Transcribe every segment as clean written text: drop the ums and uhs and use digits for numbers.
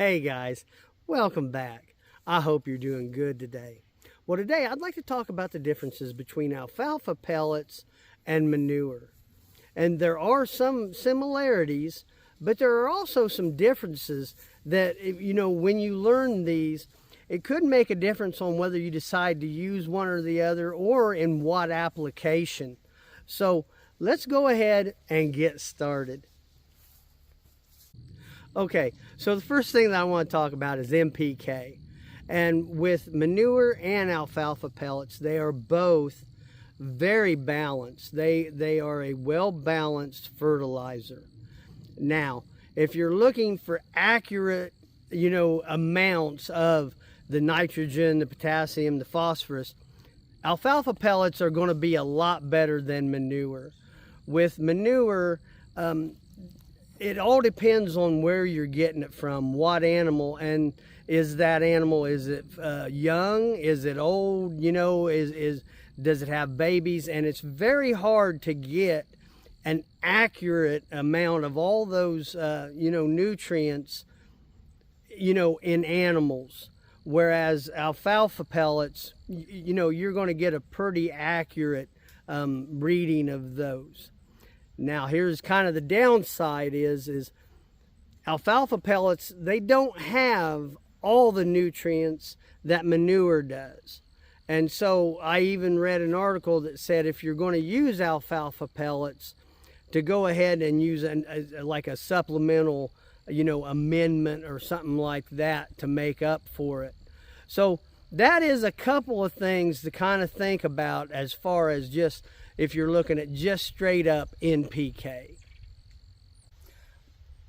Hey guys, welcome back. I hope you're doing good today. Well, today I'd like to talk about the differences between alfalfa pellets and manure. And there are some similarities, but there are also some differences that, when you learn these, it could make a difference on whether you decide to use one or the other or in what application. So let's go ahead and get started. Okay, so the first thing that I want to talk about is NPK. And with manure and alfalfa pellets, they are both very balanced. They are a well-balanced fertilizer. Now, if you're looking for accurate, amounts of the nitrogen, the potassium, the phosphorus, alfalfa pellets are going to be a lot better than manure. With manure, it all depends on where you're getting it from, what animal, and is that animal, is it young, is it old, does it have babies? And it's very hard to get an accurate amount of all those, nutrients, in animals. Whereas alfalfa pellets, you're going to get a pretty accurate reading of those. Now, here's kind of the downside is alfalfa pellets, they don't have all the nutrients that manure does. And so I even read an article that said if you're going to use alfalfa pellets, to go ahead and use like a supplemental, amendment or something like that to make up for it. So that is a couple of things to kind of think about as far as just if you're looking at just straight up NPK.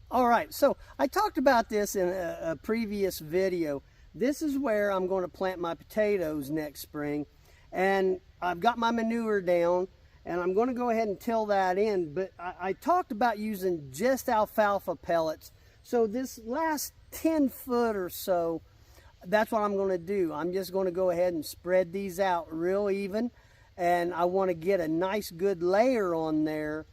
All right, so I talked about this in a previous video. This is where I'm going to plant my potatoes next spring, and I've got my manure down, and I'm going to go ahead and till that in. But I talked about using just alfalfa pellets. So this last 10 foot or so, that's what I'm going to do. I'm just going to go ahead and spread these out real even. And I want to get a nice good layer on there.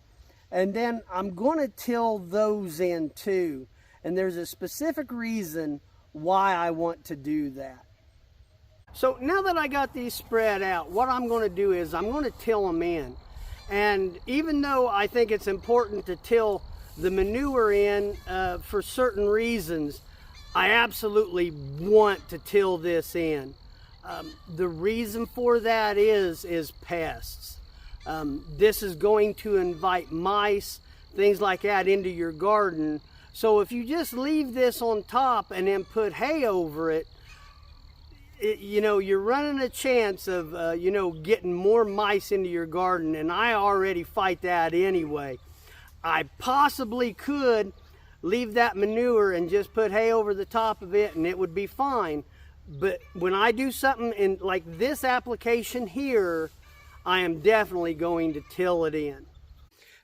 And then I'm going to till those in too. And there's a specific reason why I want to do that. So now that I got these spread out, what I'm going to do is I'm going to till them in. And even though I think it's important to till the manure in for certain reasons, I absolutely want to till this in. The reason for that is pests. This is going to invite mice, things like that into your garden. So if you just leave this on top and then put hay over it, you're running a chance of, getting more mice into your garden. And I already fight that anyway. I possibly could leave that manure and just put hay over the top of it and it would be fine. But when I do something in like this application here, I am definitely going to till it in.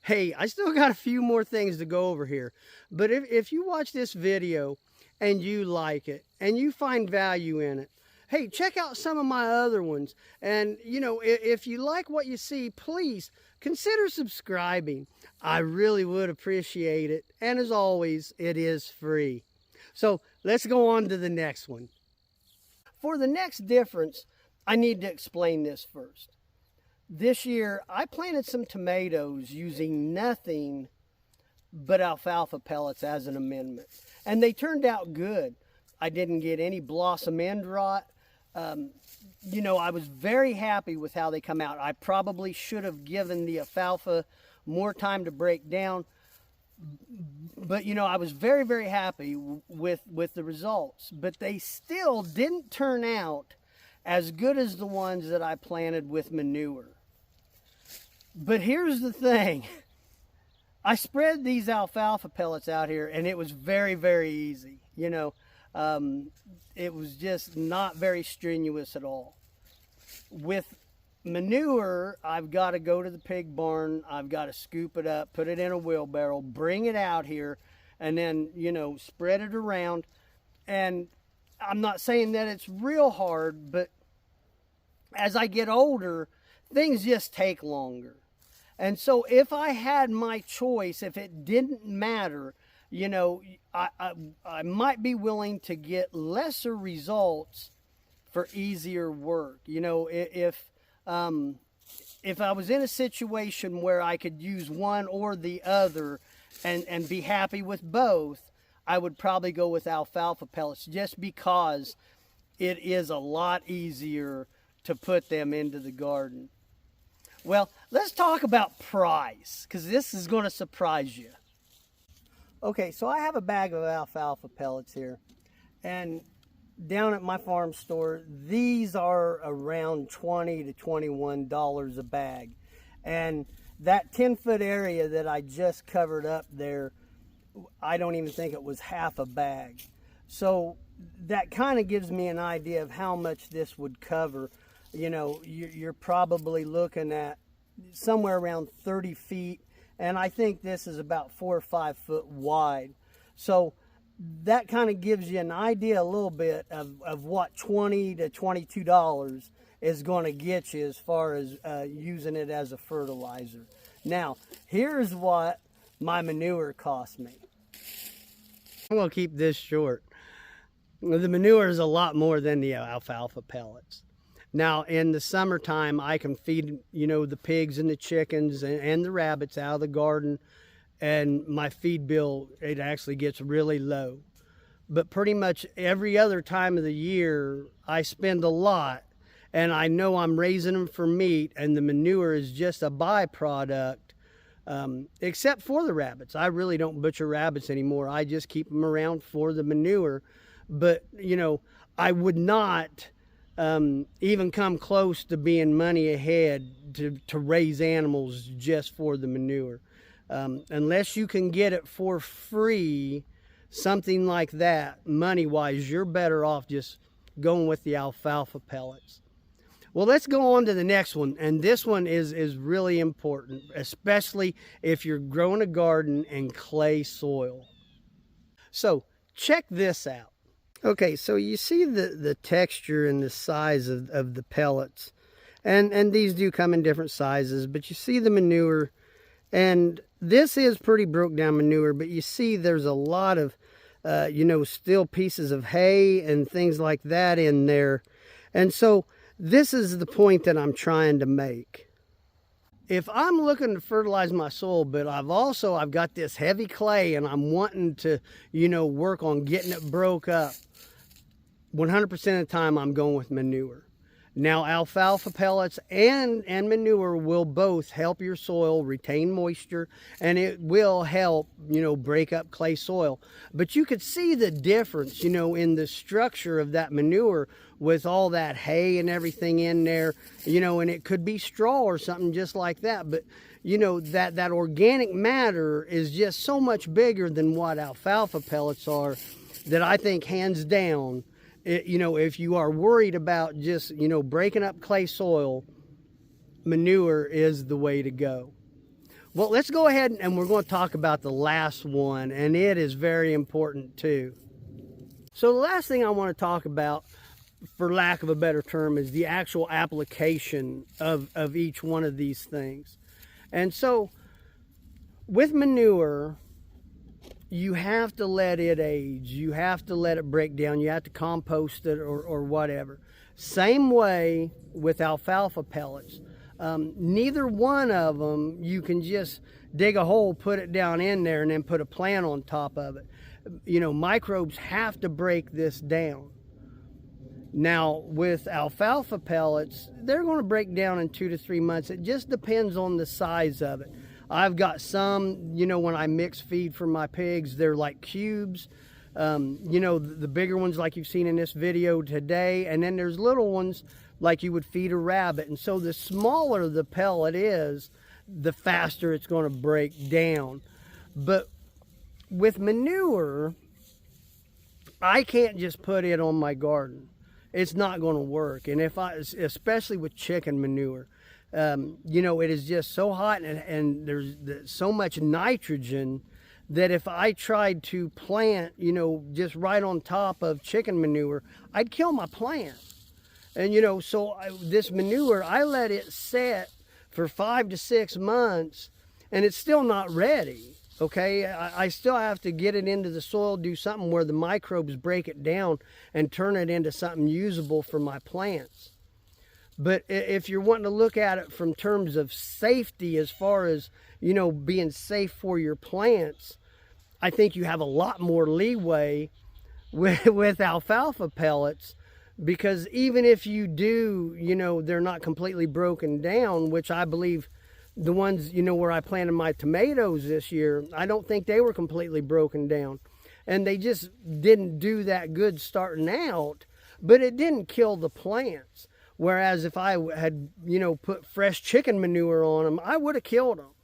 Hey, I still got a few more things to go over here. But if you watch this video and you like it and you find value in it, hey, check out some of my other ones. And, if you like what you see, please consider subscribing. I really would appreciate it. And as always, it is free. So let's go on to the next one. For the next difference, I need to explain this first. This year, I planted some tomatoes using nothing but alfalfa pellets as an amendment. And they turned out good. I didn't get any blossom end rot. I was very happy with how they come out. I probably should have given the alfalfa more time to break down. But, I was very, very happy with the results. But they still didn't turn out as good as the ones that I planted with manure. But here's the thing. I spread these alfalfa pellets out here, and it was very, very easy. It was just not very strenuous at all. With manure, I've got to go to the pig barn. I've got to scoop it up, put it in a wheelbarrow, bring it out here, and then, spread it around. And I'm not saying that it's real hard, but as I get older, things just take longer. And so if I had my choice, if it didn't matter, you know, I might be willing to get lesser results for easier work. You know, if I was in a situation where I could use one or the other and be happy with both, I would probably go with alfalfa pellets, just because it is a lot easier to put them into the garden. Well, let's talk about price, because this is going to surprise you. Okay, so I have a bag of alfalfa pellets here, and down at my farm store, these are around $20 to $21 a bag. And that 10-foot area that I just covered up there, I don't even think it was half a bag. So that kind of gives me an idea of how much this would cover. You know, you're probably looking at somewhere around 30 feet, and I think this is about 4 or 5 foot wide. So that kind of gives you an idea a little bit of what $20 to $22 is going to get you as far as using it as a fertilizer. Now, here's what my manure cost me. I'm going to keep this short. The manure is a lot more than the alfalfa pellets. Now, in the summertime, I can feed, you know, the pigs and the chickens and the rabbits out of the garden, and my feed bill, it actually gets really low. But pretty much every other time of the year, I spend a lot, and I know I'm raising them for meat, and the manure is just a byproduct, except for the rabbits. I really don't butcher rabbits anymore. I just keep them around for the manure. But, you know, I would not even come close to being money ahead to raise animals just for the manure. Unless you can get it for free, something like that, money-wise, you're better off just going with the alfalfa pellets. Well, let's go on to the next one, and this one is really important, especially if you're growing a garden in clay soil. So check this out. Okay, so you see the texture and the size of the pellets, and these do come in different sizes, but you see the manure, and this is pretty broke down manure, but you see there's a lot of, you know, still pieces of hay and things like that in there. And so this is the point that I'm trying to make. If I'm looking to fertilize my soil, but I've got this heavy clay and I'm wanting to, you know, work on getting it broke up, 100% of the time I'm going with manure. Now, alfalfa pellets and manure will both help your soil retain moisture, and it will help, you know, break up clay soil. But you could see the difference, you know, in the structure of that manure with all that hay and everything in there, you know, and it could be straw or something just like that. But, you know, that organic matter is just so much bigger than what alfalfa pellets are, that I think hands down, you know, if you are worried about just, you know, breaking up clay soil, manure is the way to go. Well, let's go ahead and we're going to talk about the last one, and it is very important too. So the last thing I want to talk about, for lack of a better term, is the actual application of each one of these things. And so with manure, you have to let it age. You have to let it break down. You have to compost it or whatever. Same way with alfalfa pellets. Neither one of them, you can just dig a hole, put it down in there, and then put a plant on top of it. You know, microbes have to break this down. Now, with alfalfa pellets, they're going to break down in 2 to 3 months. It just depends on the size of it. I've got some, you know, when I mix feed for my pigs, they're like cubes. You know, the bigger ones like you've seen in this video today, and then there's little ones like you would feed a rabbit. And so the smaller the pellet is, the faster it's going to break down. But with manure, I can't just put it on my garden. It's not going to work. And especially with chicken manure, you know, it is just so hot and there's so much nitrogen that if I tried to plant, you know, just right on top of chicken manure, I'd kill my plant. And, you know, so this manure, I let it set for 5 to 6 months, and it's still not ready. Okay, I still have to get it into the soil, do something where the microbes break it down and turn it into something usable for my plants. But if you're wanting to look at it from terms of safety, as far as, you know, being safe for your plants, I think you have a lot more leeway with alfalfa pellets, because even if you do, you know, they're not completely broken down, which I believe the ones, you know, where I planted my tomatoes this year, I don't think they were completely broken down. And they just didn't do that good starting out, but it didn't kill the plants. Whereas if I had, you know, put fresh chicken manure on them, I would have killed them.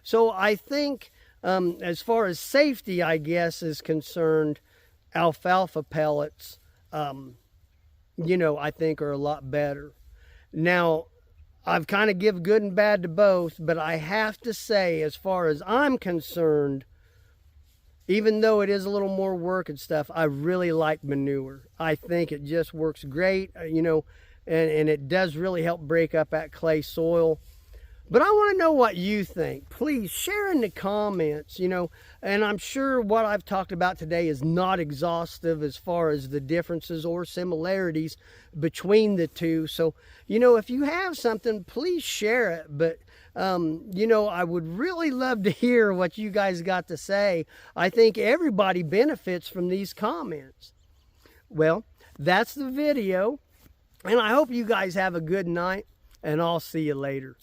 So I think as far as safety, I guess, is concerned, alfalfa pellets, you know, I think are a lot better. Now, I've kind of give good and bad to both, but I have to say, as far as I'm concerned, even though it is a little more work and stuff, I really like manure. I think it just works great, you know, and it does really help break up that clay soil. But I want to know what you think. Please share in the comments, you know, and I'm sure what I've talked about today is not exhaustive as far as the differences or similarities between the two. So, you know, if you have something, please share it. But, you know, I would really love to hear what you guys got to say. I think everybody benefits from these comments. Well, that's the video, and I hope you guys have a good night, and I'll see you later.